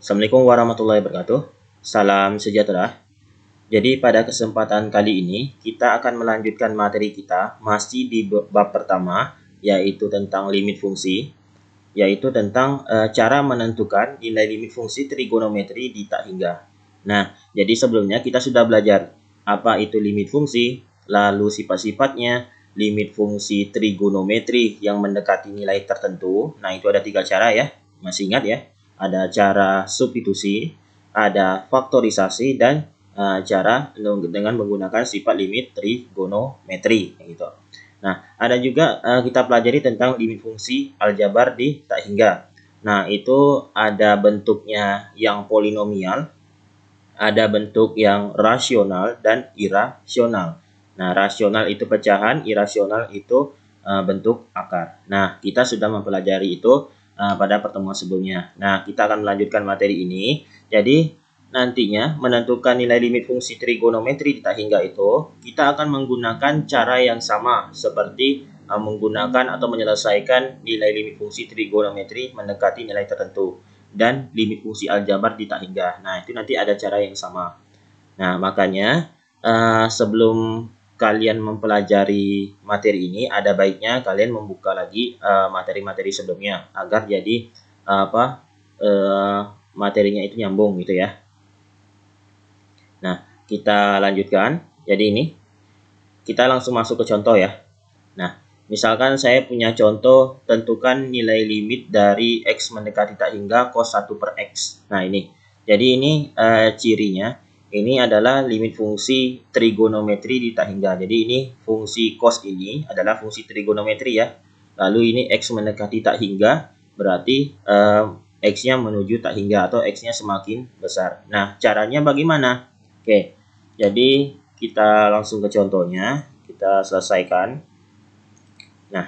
Assalamualaikum warahmatullahi wabarakatuh. Salam sejahtera. Jadi pada kesempatan kali ini kita akan melanjutkan materi kita masih di bab pertama, yaitu tentang limit fungsi, yaitu tentang cara menentukan nilai limit fungsi trigonometri di tak hingga. Nah, jadi sebelumnya kita sudah belajar apa itu limit fungsi, lalu sifat-sifatnya, limit fungsi trigonometri yang mendekati nilai tertentu. Nah, itu ada 3 cara ya. Masih ingat ya? Ada cara substitusi, ada faktorisasi, dan cara dengan menggunakan sifat limit trigonometri gitu. Nah, ada juga kita pelajari tentang limit fungsi aljabar di tak hingga. Nah, itu ada bentuknya yang polinomial, ada bentuk yang rasional dan irasional. Nah, rasional itu pecahan, irasional itu bentuk akar. Nah, kita sudah mempelajari itu pada pertemuan sebelumnya. Nah, kita akan melanjutkan materi ini. Jadi, nantinya menentukan nilai limit fungsi trigonometri di tak hingga itu, kita akan menggunakan cara yang sama seperti menggunakan atau menyelesaikan nilai limit fungsi trigonometri mendekati nilai tertentu dan limit fungsi aljabar di tak hingga. Nah, itu nanti ada cara yang sama. Nah, makanya sebelum kalian mempelajari materi ini, ada baiknya kalian membuka lagi materi-materi sebelumnya agar jadi materinya itu nyambung gitu ya. Nah, kita lanjutkan. Jadi ini kita langsung masuk ke contoh ya. Nah, misalkan saya punya contoh, tentukan nilai limit dari X mendekati tak hingga cos 1 per X. Nah, ini. Jadi ini cirinya. Ini adalah limit fungsi trigonometri di tak hingga. Jadi ini fungsi cos ini adalah fungsi trigonometri ya. Lalu ini X mendekati tak hingga, berarti X-nya menuju tak hingga atau X-nya semakin besar. Nah, caranya bagaimana? Oke, jadi kita langsung ke contohnya. Kita selesaikan. Nah,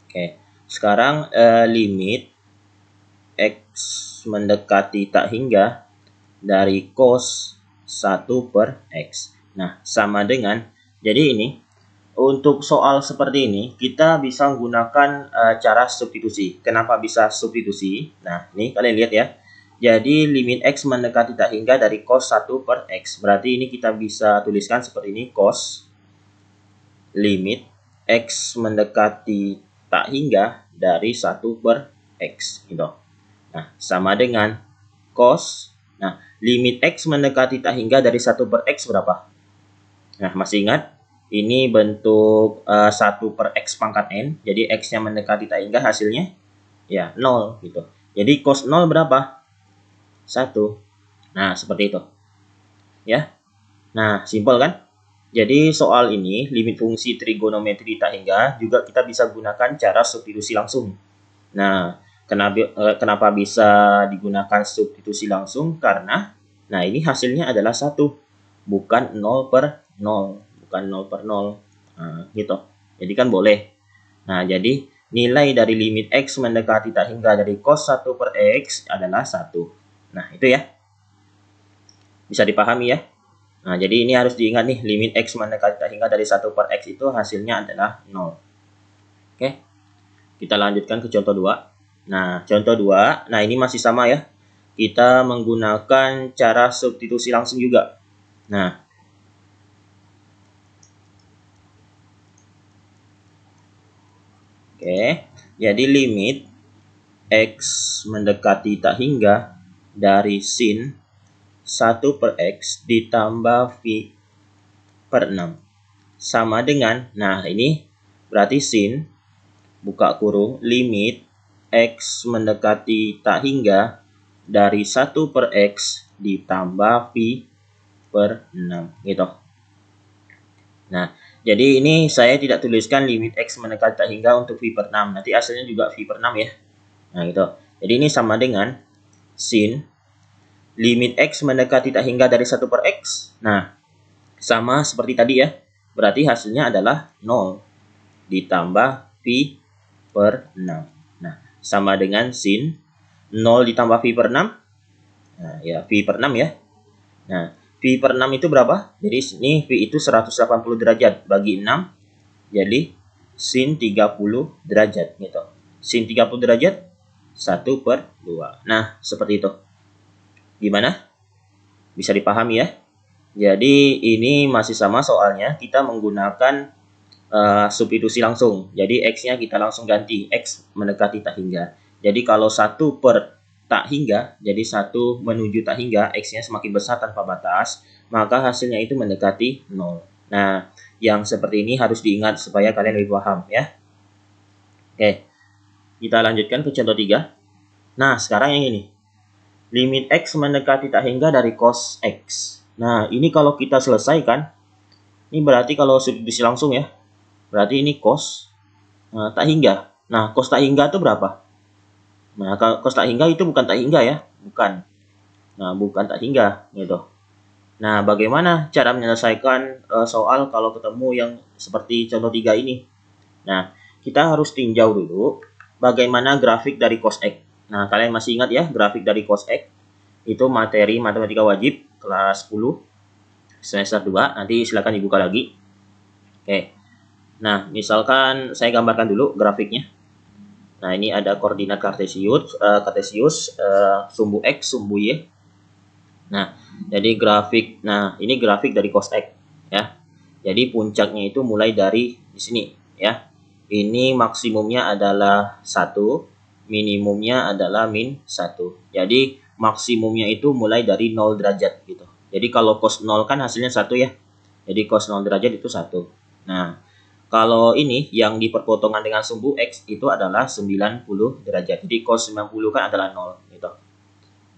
oke. Sekarang limit X mendekati tak hingga dari cos 1 per X. Nah, sama dengan, jadi ini untuk soal seperti ini kita bisa menggunakan cara substitusi. Kenapa bisa substitusi? Nah, ini kalian lihat ya. Jadi limit X mendekati tak hingga dari cos 1 per X. Berarti ini kita bisa tuliskan seperti ini, cos limit X mendekati tak hingga dari 1 per X gitu. Nah, sama dengan cos. Nah, limit X mendekati tak hingga dari 1 per X berapa? Nah, masih ingat? Ini bentuk 1 per X pangkat N. Jadi X-nya mendekati tak hingga hasilnya ya 0 gitu. Jadi cos 0 berapa? 1. Nah, seperti itu. Ya. Nah, simpel kan? Jadi soal ini, limit fungsi trigonometri tak hingga, juga kita bisa gunakan cara substitusi langsung. Nah, kenapa bisa digunakan substitusi langsung? Karena, nah ini hasilnya adalah 1, bukan 0 per 0. Bukan 0 per 0. Nah, gitu. Jadi kan boleh. Nah, jadi nilai dari limit X mendekati tak hingga dari cos 1 per X adalah 1. Nah, itu ya. Bisa dipahami ya. Nah, jadi ini harus diingat nih, limit X mendekati tak hingga dari 1 per X itu hasilnya adalah 0. Oke, kita lanjutkan ke contoh 2. Nah, contoh 2, nah ini masih sama ya. Kita menggunakan cara substitusi langsung juga. Nah, oke, jadi limit X mendekati tak hingga dari sin 1 per X ditambah V per 6. Sama dengan, nah ini berarti sin, buka kurung, limit X mendekati tak hingga dari 1 per X ditambah V per 6 gitu. Nah, jadi ini saya tidak tuliskan limit X mendekati tak hingga untuk V per 6. Nanti hasilnya juga V per 6 ya. Nah, gitu. Jadi ini sama dengan sin limit X mendekati tak hingga dari 1 per X. Nah, sama seperti tadi ya. Berarti hasilnya adalah 0 ditambah V per 6. Nah, sama dengan sin 0 ditambah V per 6. Nah, ya V per 6 ya. Nah, Pi per 6 itu berapa? Jadi ini Pi itu 180 derajat. Bagi 6, jadi sin 30 derajat gitu. Sin 30 derajat 1 per 2. Nah, seperti itu. Gimana? Bisa dipahami ya? Jadi ini masih sama soalnya. Kita menggunakan substitusi langsung. Jadi X-nya kita langsung ganti. X mendekati tak hingga. Jadi kalau 1 per tak hingga, jadi 1 menuju tak hingga, X-nya semakin besar tanpa batas, maka hasilnya itu mendekati 0. Nah, yang seperti ini harus diingat supaya kalian lebih paham ya. Oke, kita lanjutkan ke contoh 3. Nah, sekarang yang ini. Limit X mendekati tak hingga dari cos X. Nah, ini kalau kita selesaikan, ini berarti kalau substitusi langsung ya, berarti ini cos tak hingga. Nah, cos tak hingga itu berapa? Nah, cos tak hingga itu bukan tak hingga ya, bukan. Nah, bukan tak hingga gitu. Nah, bagaimana cara menyelesaikan soal kalau ketemu yang seperti contoh 3 ini? Nah, kita harus tinjau dulu bagaimana grafik dari cos X. Nah, kalian masih ingat ya grafik dari cos X? Itu materi matematika wajib kelas 10 semester 2. Nanti silakan dibuka lagi. Oke. Nah, misalkan saya gambarkan dulu grafiknya. Nah, ini ada koordinat kartesius, sumbu X, sumbu Y. Nah, jadi grafik, ini grafik dari cos X ya. Jadi puncaknya itu mulai dari di sini ya. Ini maksimumnya adalah 1, minimumnya adalah min 1. Jadi maksimumnya itu mulai dari 0 derajat gitu. Jadi kalau cos 0 kan hasilnya 1 ya. Jadi cos 0 derajat itu 1. Nah, kalau ini yang diperpotongan dengan sumbu X itu adalah 90 derajat. Jadi cos 90 kan adalah 0 gitu.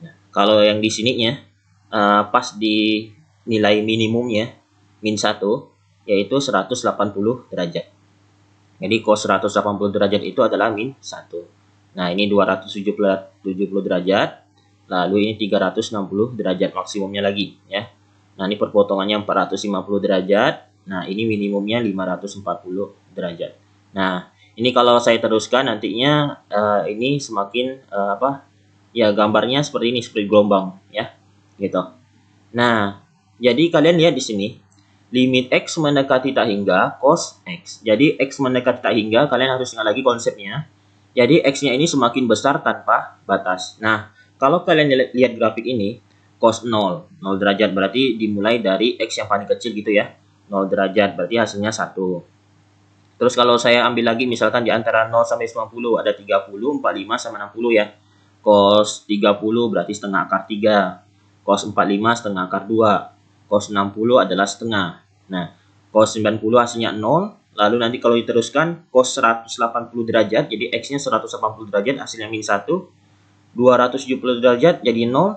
Nah, kalau yang di sininya pas di nilai minimumnya min 1 yaitu 180 derajat. Jadi cos 180 derajat itu adalah min 1. Nah, ini 270 derajat. Lalu ini 360 derajat maksimumnya lagi ya. Nah, ini perpotongannya 450 derajat. Nah, ini minimumnya 540 derajat. Nah, ini kalau saya teruskan nantinya ini semakin ya gambarnya seperti ini, seperti gelombang ya. Gitu. Nah, jadi kalian lihat di sini limit X mendekati tak hingga cos X. Jadi X mendekati tak hingga, kalian harus ingat lagi konsepnya. Jadi X-nya ini semakin besar tanpa batas. Nah, kalau kalian lihat grafik ini, cos 0 derajat berarti dimulai dari X yang paling kecil gitu ya. 0 derajat berarti hasilnya 1. Terus kalau saya ambil lagi misalkan di antara 0 sampai 90 ada 30, 45 sama 60 ya. Cos 30 berarti setengah akar 3. Cos 45 setengah akar 2. Cos 60 adalah setengah. Nah, cos 90 hasilnya 0. Lalu nanti kalau diteruskan cos 180 derajat, jadi X-nya 180 derajat hasilnya min 1. 270 derajat jadi 0.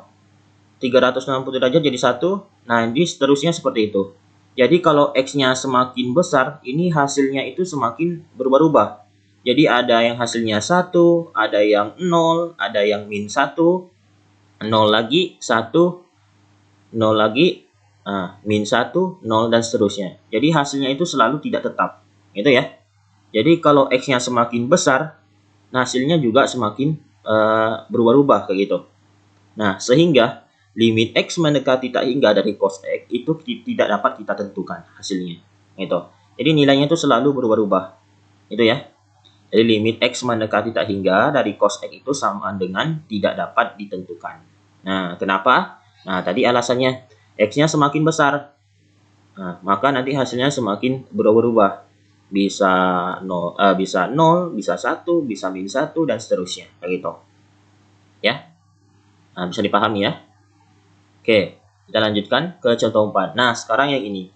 360 derajat jadi 1. Nah, ini seterusnya seperti itu. Jadi kalau X-nya semakin besar, ini hasilnya itu semakin berubah-ubah. Jadi ada yang hasilnya 1, ada yang 0, ada yang min 1, 0 lagi, 1, 0 lagi, min 1, 0, dan seterusnya. Jadi hasilnya itu selalu tidak tetap. Gitu ya. Jadi kalau X-nya semakin besar, hasilnya juga semakin berubah-ubah kayak gitu. Nah, sehingga limit X mendekati tak hingga dari cos X itu tidak dapat kita tentukan hasilnya. Gitu. Jadi nilainya itu selalu berubah-ubah. Itu ya. Jadi limit X mendekati tak hingga dari cos X itu sama dengan tidak dapat ditentukan. Nah, kenapa? Nah, tadi alasannya X-nya semakin besar. Nah, maka nanti hasilnya semakin berubah-ubah. Bisa 0, bisa 0, bisa 1, bisa min 1, dan seterusnya. Kayak gitu. Ya. Nah, bisa dipahami ya. Oke, kita lanjutkan ke contoh 4. Nah, sekarang yang ini.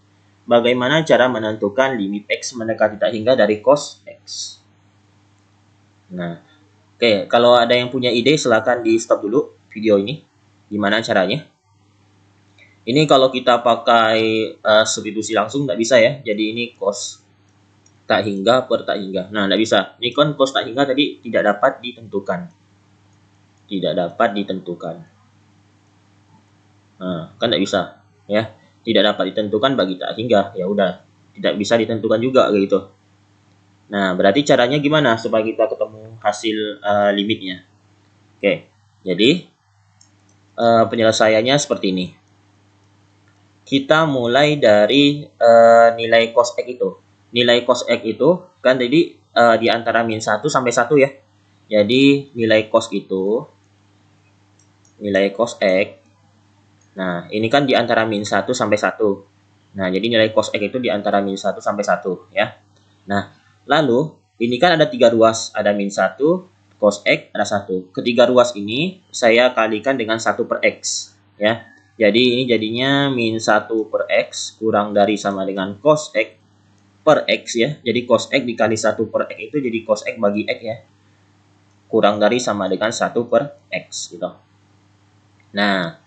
Bagaimana cara menentukan limit X mendekati tak hingga dari cos X? Nah, oke, kalau ada yang punya ide silakan di stop dulu video ini. Gimana caranya? Ini kalau kita pakai substitusi langsung nggak bisa ya. Jadi ini cos tak hingga per tak hingga. Nah, nggak bisa. Ini kan cos tak hingga tadi tidak dapat ditentukan. Tidak dapat ditentukan. Nah, kan nggak bisa ya. Tidak dapat ditentukan bagi tak hingga. Ya udah, tidak bisa ditentukan juga gitu. Nah, berarti caranya gimana supaya kita ketemu hasil limitnya? Oke, jadi penyelesaiannya seperti ini. kita mulai dari nilai cos X itu. Nilai cos X itu kan tadi di antara min 1 sampai 1 ya. Jadi nilai cos itu, nilai cos X. Nah, ini kan di antara min 1 sampai 1. Nah, jadi nilai cos X itu di antara min 1 sampai 1 ya. Nah, lalu ini kan ada 3 ruas, ada min 1, cos X, ada 1. Ketiga ruas ini saya kalikan dengan 1 per X ya. Jadi ini jadinya min 1 per X kurang dari sama dengan cos X per X ya. Jadi cos X dikali 1 per X itu jadi cos X bagi X ya. Kurang dari sama dengan 1 per X gitu. Nah,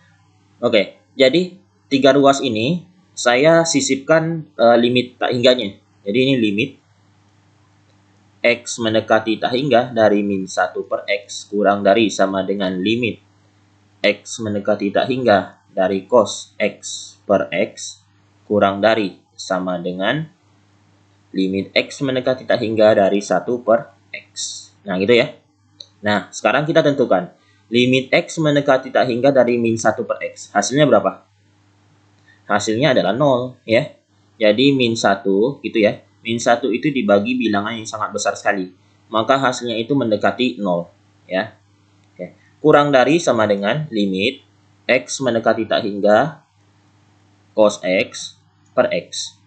oke. Jadi 3 ruas ini saya sisipkan limit tak hingganya. Jadi ini limit X mendekati tak hingga dari min 1 per X kurang dari sama dengan limit X mendekati tak hingga dari cos X per X kurang dari sama dengan limit X mendekati tak hingga dari 1 per X. Nah, gitu ya. Nah, sekarang kita tentukan limit X mendekati tak hingga dari min 1 per X. Hasilnya berapa? Hasilnya adalah 0 ya. Jadi min 1 gitu ya. Min 1 itu dibagi bilangan yang sangat besar sekali. Maka hasilnya itu mendekati 0 ya. Oke. Kurang dari sama dengan limit X mendekati tak hingga cos X per X.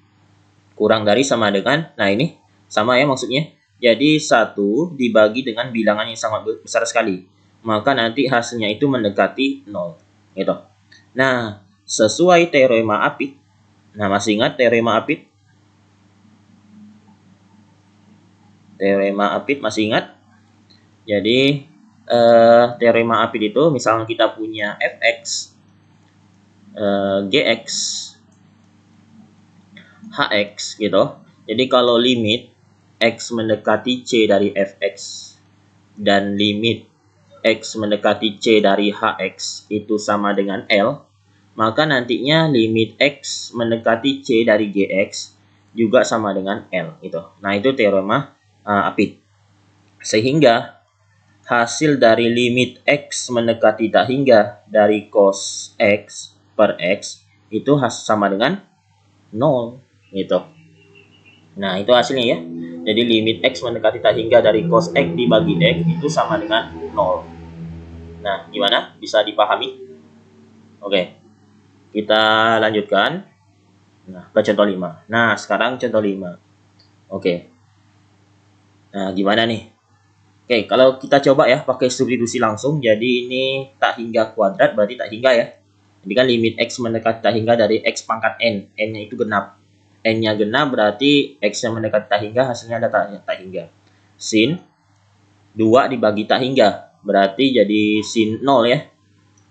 Kurang dari sama dengan, nah ini sama ya maksudnya. Jadi 1 dibagi dengan bilangan yang sangat besar sekali. Maka nanti hasilnya itu mendekati 0. Gitu. Nah, sesuai teorema Apit. Nah, masih ingat teorema Apit? Teorema Apit masih ingat? Jadi, teorema Apit itu misalnya kita punya fx, gx, hx gitu. Jadi kalau limit x mendekati c dari fx dan limit x mendekati c dari hx itu sama dengan L, maka nantinya limit x mendekati c dari gx juga sama dengan L gitu. Nah, itu teorema Apit. Sehingga hasil dari limit x mendekati tak hingga dari cos x per x itu sama dengan 0 gitu. Nah, itu hasilnya ya. Jadi limit x mendekati tak hingga dari cos x dibagi x itu sama dengan 0. Nah, gimana? Bisa dipahami? Oke. Kita lanjutkan. Nah, ke contoh 5. Nah, sekarang contoh 5. Oke. Nah, gimana nih? Oke, kalau kita coba ya pakai substitusi langsung. Jadi ini tak hingga kuadrat berarti tak hingga ya. Jadi kan limit x mendekati tak hingga dari x pangkat n. N-nya itu genap. N-nya genap berarti x yang mendekati tak hingga hasilnya ada tak hingga. Sin 2 dibagi tak hingga berarti jadi sin 0 ya.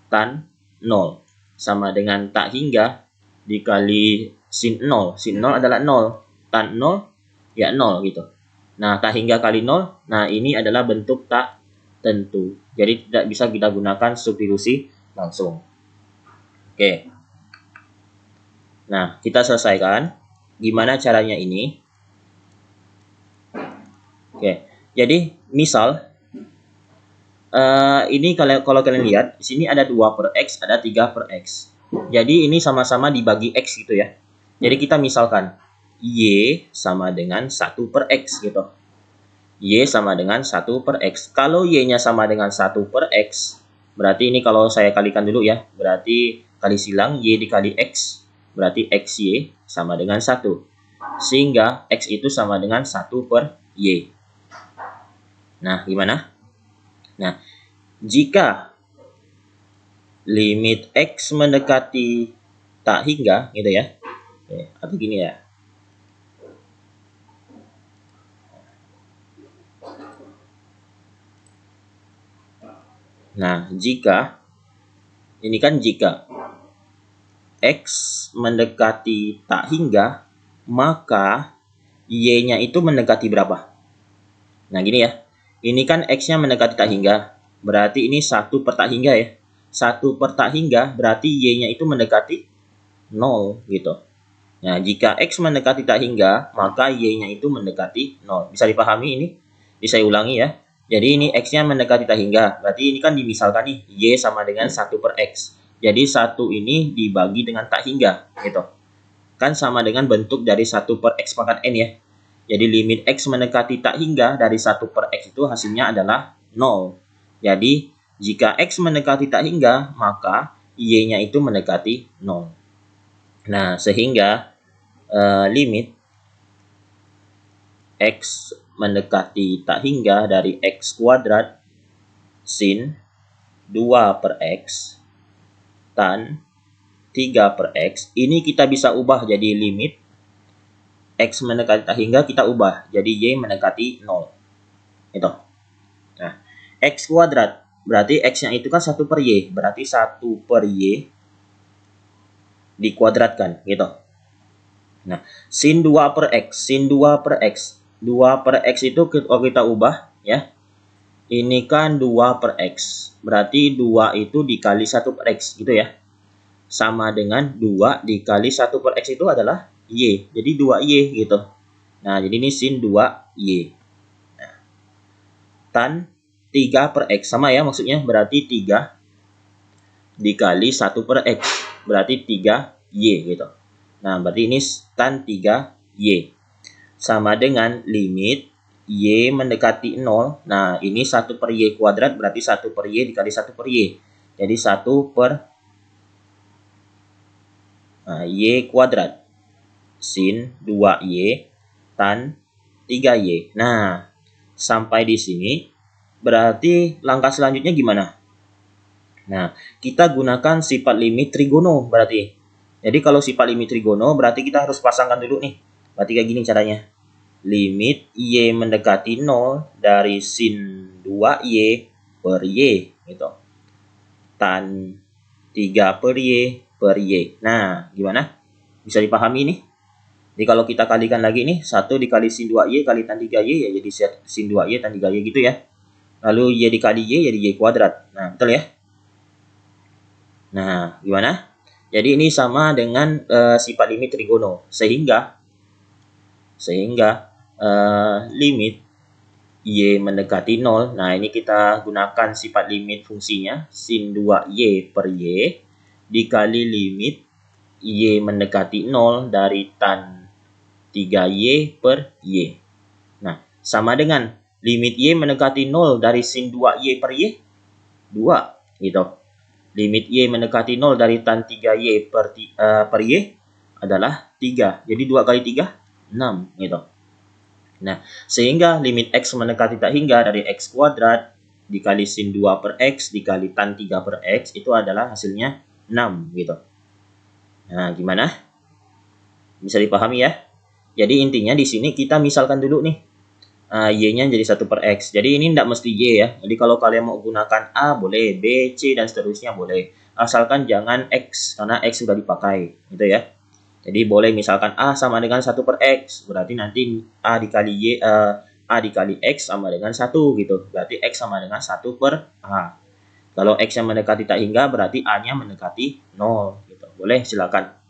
Tan 0 sama dengan tak hingga dikali sin 0. Sin 0 adalah 0. Tan 0 ya 0 gitu. Nah, tak hingga kali 0. Nah, ini adalah bentuk tak tentu. Jadi tidak bisa kita gunakan substitusi langsung. Oke. Nah, kita selesaikan. Gimana caranya ini? Oke. Jadi, misal ini kalau kalian lihat, di sini ada 2 per X, ada 3 per X. Jadi ini sama-sama dibagi X gitu ya. Jadi kita misalkan Y sama dengan 1 per X gitu. Y sama dengan 1 per X. Kalau Y-nya sama dengan 1 per X, berarti ini kalau saya kalikan dulu ya. Berarti kali silang Y dikali X, berarti XY sama dengan 1. Sehingga X itu sama dengan 1 per Y. Nah, gimana? Nah, jika limit X mendekati tak hingga gitu ya. Oke, atau gini ya. Nah, jika ini kan jika X mendekati tak hingga, maka Y-nya itu mendekati berapa? Nah, gini ya. Ini kan X-nya mendekati tak hingga. Berarti ini 1 per tak hingga ya. 1 per tak hingga berarti Y-nya itu mendekati 0 gitu. Nah, jika X mendekati tak hingga, maka Y-nya itu mendekati 0. Bisa dipahami ini? Bisa saya ulangi ya. Jadi ini X-nya mendekati tak hingga. Berarti ini kan dimisalkan nih, Y sama dengan 1 per X. Jadi 1 ini dibagi dengan tak hingga, gitu. Kan sama dengan bentuk dari 1 per X pangkat N ya. Jadi limit X mendekati tak hingga dari 1 per X itu hasilnya adalah 0. Jadi jika X mendekati tak hingga, maka Y-nya itu mendekati 0. Nah, sehingga limit X mendekati tak hingga dari X kuadrat sin 2 per X tan 3 per X. Ini kita bisa ubah jadi limit X mendekati tak hingga kita ubah. Jadi Y mendekati 0. Itu. Nah, X kuadrat. Berarti X-nya itu kan 1 per Y. Berarti 1 per Y dikuadratkan. Gitu. Nah, sin 2 per X. Sin 2 per X. 2 per X itu kita ubah ya. Ini kan 2 per X. Berarti 2 itu dikali 1 per X. Gitu ya. Sama dengan 2 dikali 1 per X itu adalah Y. Jadi 2Y gitu. Nah, jadi ini sin 2Y. Nah, tan 3 per X. Sama ya maksudnya. Berarti 3 dikali 1 per X. Berarti 3Y gitu. Nah, berarti ini tan 3Y. Sama dengan limit Y mendekati 0. Nah, ini 1 per Y kuadrat. Berarti 1 per Y dikali 1 per Y. Jadi 1 per Y kuadrat sin 2Y tan 3Y. Nah, sampai di sini berarti langkah selanjutnya gimana? Nah, kita gunakan sifat limit trigono berarti. Jadi kalau sifat limit trigono berarti kita harus pasangkan dulu nih. Berarti kayak gini caranya. Limit Y mendekati 0 dari sin 2Y per Y gitu. Tan 3 per Y per Y. Nah, gimana? Bisa dipahami nih? Jadi kalau kita kalikan lagi nih, 1 dikali sin 2Y kali tan 3Y ya jadi sin 2Y tan 3Y gitu ya. Lalu Y dikali Y jadi Y kuadrat. Nah, betul ya? Nah, gimana? Jadi ini sama dengan sifat limit trigono. Sehingga limit Y mendekati 0. Nah, ini kita gunakan sifat limit fungsinya. Sin 2Y per Y dikali limit Y mendekati 0 dari tan 3Y per Y. Nah, sama dengan limit Y mendekati 0 dari sin 2Y per Y. 2, gitu. Limit Y mendekati 0 dari tan 3Y per Y adalah 3. Jadi 2 kali 3, 6, gitu. Nah, sehingga limit X mendekati tak hingga dari X kuadrat dikali sin 2 per X dikali tan 3 per X itu adalah hasilnya 6, gitu. Nah, gimana? Bisa dipahami ya? Jadi intinya di sini kita misalkan dulu nih. Y-nya jadi 1 per X. Jadi ini tidak mesti Y ya. Jadi kalau kalian mau gunakan A boleh, B, C, dan seterusnya boleh. Asalkan jangan X, karena X sudah dipakai. Gitu ya. Jadi boleh misalkan A sama dengan 1 per X. Berarti nanti A dikali X sama dengan 1 gitu. Berarti X sama dengan 1 per A. Kalau X yang mendekati tak hingga berarti A-nya mendekati 0 gitu. Boleh silakan.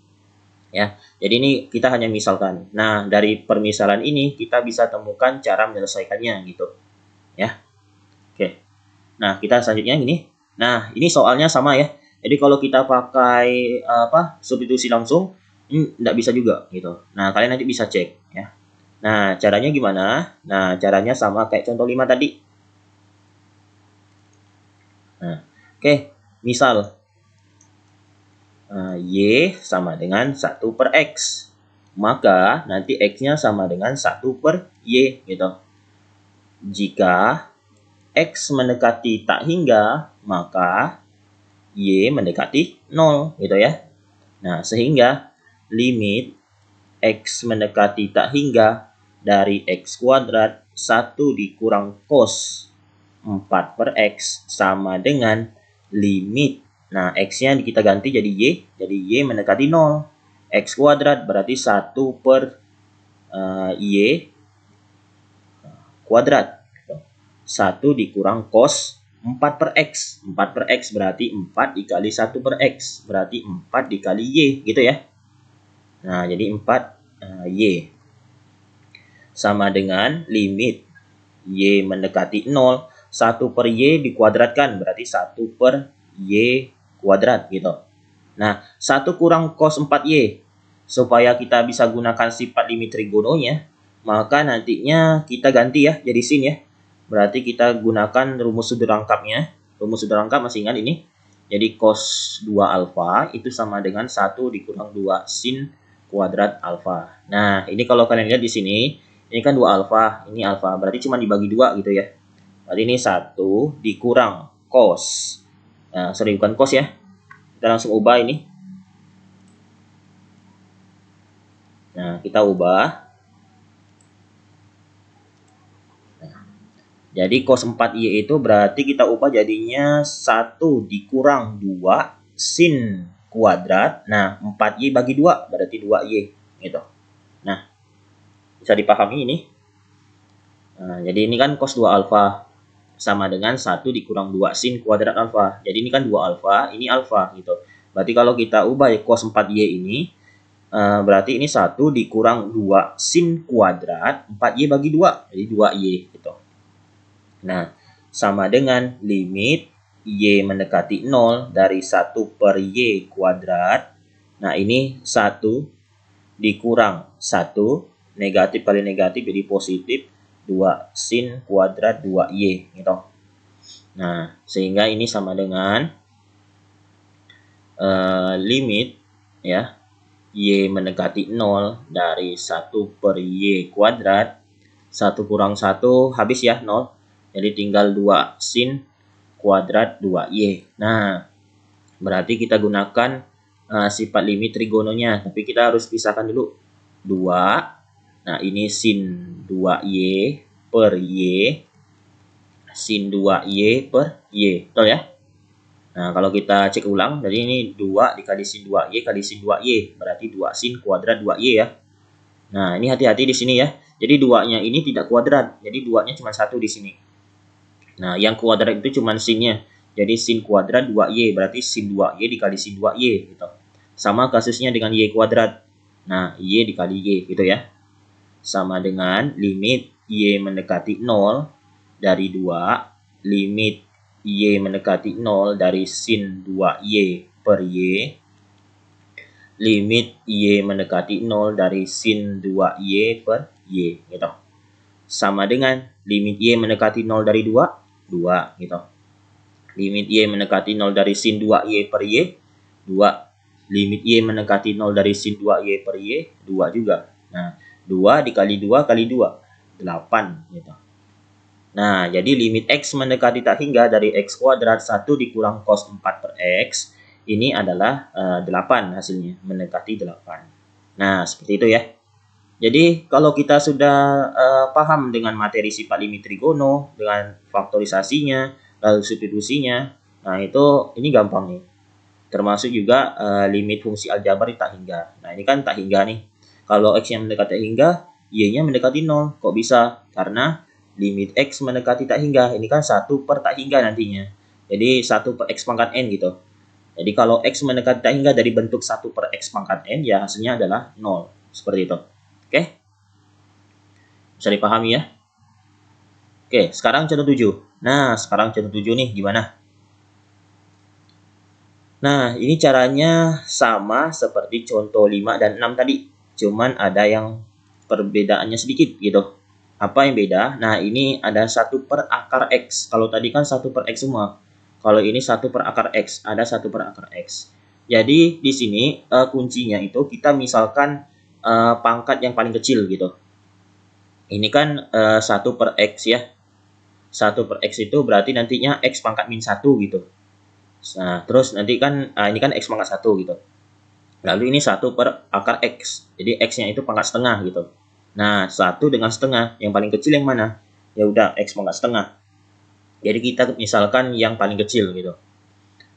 Ya. Jadi ini kita hanya misalkan. Nah, dari permisalan ini kita bisa temukan cara menyelesaikannya gitu. Ya. Oke. Nah, kita selanjutnya gini. Nah, ini soalnya sama ya. Jadi kalau kita pakai substitusi langsung ini tidak bisa juga gitu. Nah, kalian nanti bisa cek ya. Nah, caranya gimana? Nah, caranya sama kayak contoh 5 tadi. Nah, oke. Misal Y sama dengan 1 per X. Maka nanti X-nya sama dengan 1 per Y gitu. Jika X mendekati tak hingga, maka Y mendekati 0 gitu ya. Nah, sehingga limit X mendekati tak hingga dari X kuadrat 1 dikurang cos 4 per X sama dengan limit. Nah, X-nya kita ganti jadi Y. Jadi Y mendekati 0. X kuadrat berarti 1 per Y kuadrat. 1 dikurang cos 4 per X. 4 per X berarti 4 dikali 1 per X. Berarti 4 dikali Y gitu ya. Nah, jadi 4 Y. Sama dengan limit Y mendekati 0. 1 per Y dikuadratkan berarti 1 per Y kuadrat gitu. Nah, 1 kurang cos 4Y. Supaya kita bisa gunakan sifat limit trigononya, maka nantinya kita ganti ya jadi sin ya. Berarti kita gunakan rumus sudut rangkapnya. Rumus sudut rangkap masih ingat ini? Jadi cos 2 alfa itu sama dengan 1 dikurang 2 sin kuadrat alfa. Nah, ini kalau kalian lihat di sini, ini kan 2 alfa, ini alfa. Berarti cuma dibagi 2 gitu ya. Berarti ini 1 dikurang cos. Nah, sorry bukan cos ya. Kita langsung ubah ini. Nah, kita ubah. Nah, jadi cos 4Y itu berarti kita ubah jadinya 1 dikurang 2 sin kuadrat. Nah, 4Y bagi 2 berarti 2Y gitu. Nah, bisa dipahami ini. Nah, jadi ini kan cos 2 alfa sama dengan 1 dikurang 2 sin kuadrat alfa. Jadi ini kan 2 alfa, ini alfa gitu. Berarti kalau kita ubah ya cos 4Y ini, berarti ini 1 dikurang 2 sin kuadrat 4Y bagi 2. Jadi 2Y gitu. Nah, sama dengan limit Y mendekati 0 dari 1 per Y kuadrat. Nah, ini 1 dikurang 1, negatif kali negatif jadi positif, 2 sin kuadrat 2Y gitu. Nah, sehingga ini sama dengan limit ya Y mendekati 0 dari 1 per Y kuadrat. 1 kurang 1 habis ya 0. Jadi tinggal 2 sin kuadrat 2Y. Nah, berarti kita gunakan sifat limit trigononya. Tapi kita harus pisahkan dulu. 2. Nah, ini sin 2Y per Y. Sin 2Y per Y. Betul ya? Nah, kalau kita cek ulang, jadi ini 2 dikali sin 2Y kali sin 2Y. Berarti 2 sin kuadrat 2Y ya. Nah, ini hati-hati di sini ya. Jadi 2-nya ini tidak kuadrat. Jadi 2-nya cuma 1 di sini. Nah, yang kuadrat itu cuma sinnya. Jadi sin kuadrat 2Y. Berarti sin 2Y dikali sin 2Y. Gitu. Sama kasusnya dengan Y kuadrat. Nah, Y dikali Y. Gitu ya. Sama dengan limit Y mendekati 0 dari 2. Limit Y mendekati 0 dari sin 2Y per Y. Limit Y mendekati 0 dari sin 2Y per Y. Gitu. Sama dengan limit Y mendekati 0 dari 2. 2. Gitu. Limit Y mendekati 0 dari sin 2Y per Y. 2. Limit Y mendekati 0 dari sin 2Y per Y. 2 juga. Nah, 2 dikali 2 kali 2. 8. Gitu. Nah, jadi limit X mendekati tak hingga dari X kuadrat 1 dikurang cos 4 per X. Ini adalah 8 hasilnya. Mendekati 8. Nah, seperti itu ya. Jadi, kalau kita sudah paham dengan materi sifat limit trigono, dengan faktorisasinya, lalu substitusinya, nah itu ini gampang nih. Termasuk juga limit fungsi aljabar tak hingga. Nah, ini kan tak hingga nih. Kalau X yang mendekati tak hingga, Y-nya mendekati 0. Kok bisa? Karena limit X mendekati tak hingga. Ini kan 1 per tak hingga nantinya. Jadi 1 per X pangkat N gitu. Jadi kalau X mendekati tak hingga dari bentuk 1 per X pangkat N, ya hasilnya adalah 0. Seperti itu. Oke? Bisa dipahami ya? Oke, sekarang contoh 7. Nah, sekarang contoh 7 nih, gimana? Nah, ini caranya sama seperti contoh 5 dan 6 tadi. Cuman ada yang perbedaannya sedikit gitu. Apa yang beda? Nah, ini ada 1 per akar X. Kalau tadi kan 1 per X semua. Kalau ini 1 per akar X. Ada 1 per akar X. Jadi, di sini kuncinya itu kita misalkan pangkat yang paling kecil gitu. Ini kan 1 per X ya. 1 per X itu berarti nantinya X pangkat min 1 gitu. Nah, terus nanti kan ini kan X pangkat 1 gitu. Lalu ini 1 per akar X. Jadi X-nya itu pangkat setengah gitu. Nah, 1 dengan setengah. Yang paling kecil yang mana? Ya udah, X pangkat setengah. Jadi kita misalkan yang paling kecil gitu.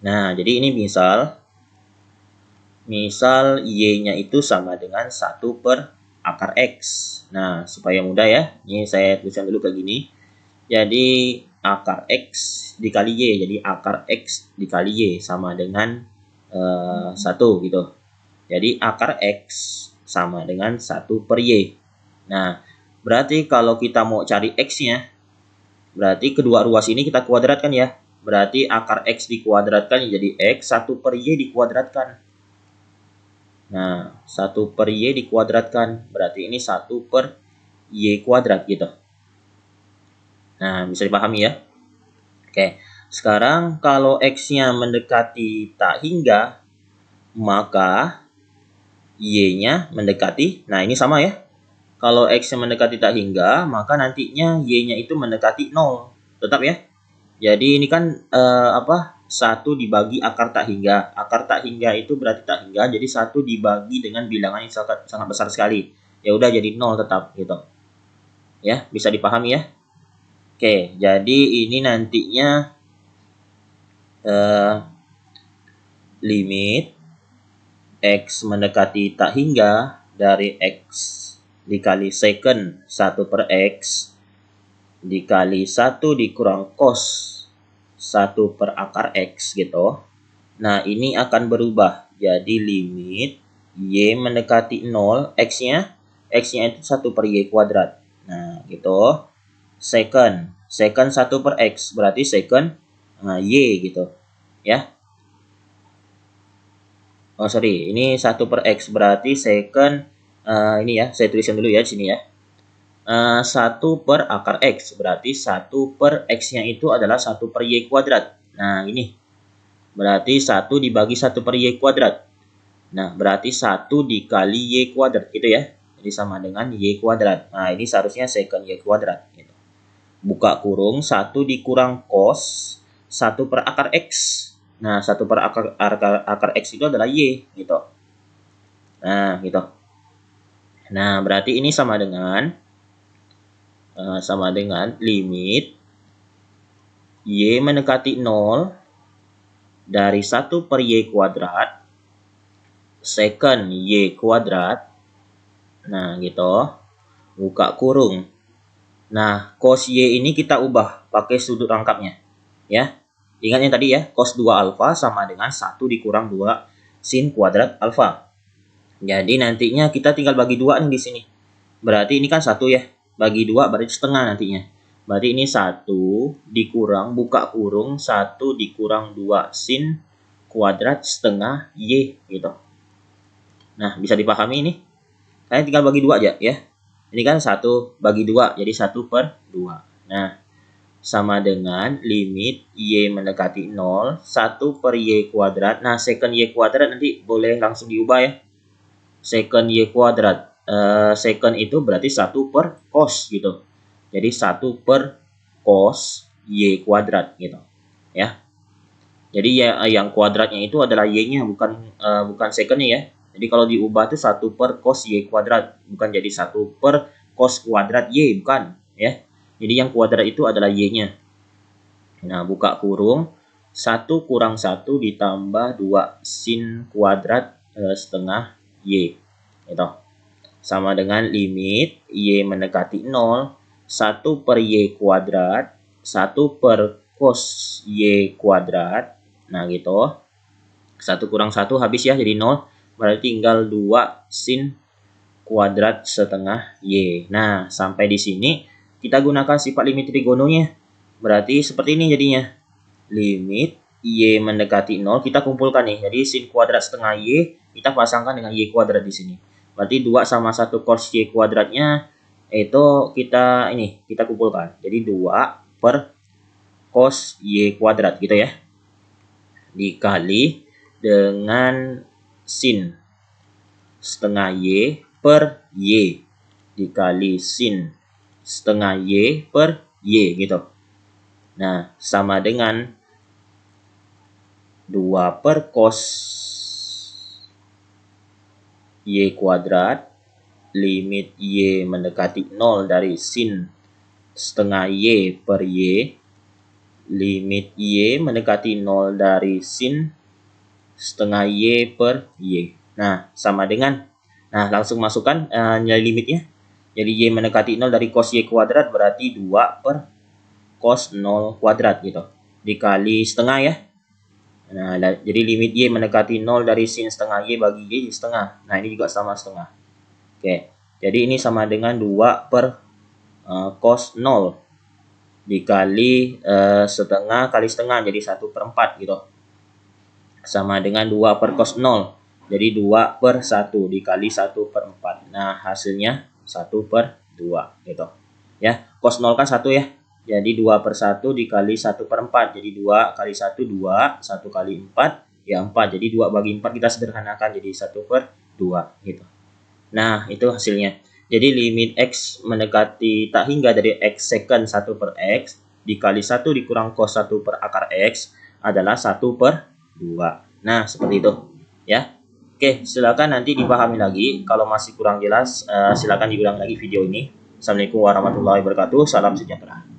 Nah, jadi ini misal Y-nya itu sama dengan 1 per akar X. Nah, supaya mudah ya. Ini saya tuliskan dulu kayak gini. Jadi akar X dikali Y. Jadi akar X dikali Y sama dengan 1 gitu. Jadi akar X sama dengan 1 per Y. Nah, berarti kalau kita mau cari X-nya, berarti kedua ruas ini kita kuadratkan ya. Berarti akar X dikuadratkan jadi X, 1 per Y dikuadratkan. Nah, 1 per Y dikuadratkan. Berarti ini 1 per Y kuadrat gitu. Nah, bisa dipahami ya? Oke, sekarang kalau X-nya mendekati tak hingga, maka Y-nya mendekati, nah ini sama ya. Kalau X-nya mendekati tak hingga, maka nantinya Y-nya itu mendekati 0. Tetap ya. Jadi ini kan 1 dibagi akar tak hingga. Akar tak hingga itu berarti tak hingga, jadi 1 dibagi dengan bilangan yang sangat besar sekali. Ya udah jadi 0 tetap gitu. Ya, bisa dipahami ya? Oke, jadi ini nantinya limit X mendekati tak hingga dari X dikali secant 1 per X dikali 1 dikurang cos 1 per akar X gitu. Nah, ini akan berubah. Jadi limit Y mendekati 0, X-nya itu 1 per Y kuadrat. Nah, gitu. Secant 1 per X, berarti secant Y gitu. Ya. Oh, sorry. Ini 1 per X, berarti secant, ini ya, saya tuliskan dulu ya di sini ya. 1 per akar X, berarti 1 per X-nya itu adalah 1 per Y kuadrat. Nah, ini. Berarti 1 dibagi 1 per Y kuadrat. Nah, berarti 1 dikali Y kuadrat gitu ya. Jadi sama dengan Y kuadrat. Nah, ini seharusnya secant Y kuadrat. Gitu. Buka kurung, 1 dikurang cos 1 per akar X. Nah, 1 per akar X itu adalah Y. Gitu. Nah, gitu. Nah, berarti ini sama dengan limit Y mendekati 0 dari 1 per Y kuadrat secant Y kuadrat. Nah, gitu. Buka kurung. Nah, cos Y ini kita ubah pakai sudut rangkapnya. Ya. Ingat yang tadi ya, cos 2 alfa sama dengan 1 dikurang 2 sin kuadrat alfa. Jadi nantinya kita tinggal bagi 2 nih di sini. Berarti ini kan 1 ya. Bagi 2 berarti setengah nantinya. Berarti ini 1 dikurang, buka kurung, 1 dikurang 2 sin kuadrat setengah Y gitu. Nah, bisa dipahami ini? Kalian tinggal bagi 2 aja ya. Ini kan 1 bagi 2, jadi 1 per 2. Nah, sama dengan limit Y mendekati 0, 1 per Y kuadrat. Nah, secant Y kuadrat nanti boleh langsung diubah ya. Secant Y kuadrat. Secant itu berarti 1 per cos gitu. Jadi 1 per cos Y kuadrat gitu. Ya. Jadi ya, yang kuadratnya itu adalah Y-nya, bukan secantnya ya. Jadi kalau diubah itu 1 per cos Y kuadrat. Bukan jadi 1 per cos kuadrat Y, bukan. Ya. Jadi yang kuadrat itu adalah Y-nya. Nah, buka kurung. 1 kurang 1 ditambah 2 sin kuadrat setengah Y. Gitu. Sama dengan limit Y mendekati 0, 1 per Y kuadrat, 1 per cos Y kuadrat. Nah, gitu. 1 kurang 1 habis ya, jadi 0. Berarti tinggal 2 sin kuadrat setengah Y. Nah, sampai di sini kita gunakan sifat limit trigononya. Berarti seperti ini jadinya. Limit Y mendekati 0, kita kumpulkan nih. Jadi sin kuadrat setengah Y, kita pasangkan dengan Y kuadrat di sini. Berarti 2 sama 1 cos Y kuadratnya itu kita kumpulkan. Jadi 2 per cos Y kuadrat gitu ya. Dikali dengan sin setengah Y per Y. Dikali sin setengah Y per Y gitu. Nah, sama dengan 2 per cos Y kuadrat, limit Y mendekati 0 dari sin setengah Y per Y, limit Y mendekati 0 dari sin setengah Y per Y. Nah, sama dengan, nah langsung masukkan nilai limitnya. Jadi Y mendekati 0 dari cos Y kuadrat berarti 2 per cos 0 kuadrat gitu. Dikali setengah ya. Nah, jadi limit Y mendekati 0 dari sin setengah Y bagi Y setengah. Nah, ini juga sama setengah. Oke, jadi ini sama dengan 2 per cos 0 dikali setengah kali setengah, jadi 1 per 4 gitu. Sama dengan 2 per cos 0 Jadi 2/1 dikali 1/4. Nah, hasilnya 1/2 gitu. Ya, cos 0 kan 1 ya. Jadi 2/1 dikali 1/4. Jadi 2 kali 1 2, 1 kali 4 ya 4. Jadi 2 bagi 4 kita sederhanakan jadi 1/2 gitu. Nah, itu hasilnya. Jadi limit X mendekati tak hingga dari X second 1/X dikali 1 dikurang cos 1/akar X adalah 1/2. Nah, seperti itu. Ya. Oke, silakan nanti dipahami lagi. Kalau masih kurang jelas, silakan diulang lagi video ini. Assalamualaikum warahmatullahi wabarakatuh. Salam sejahtera.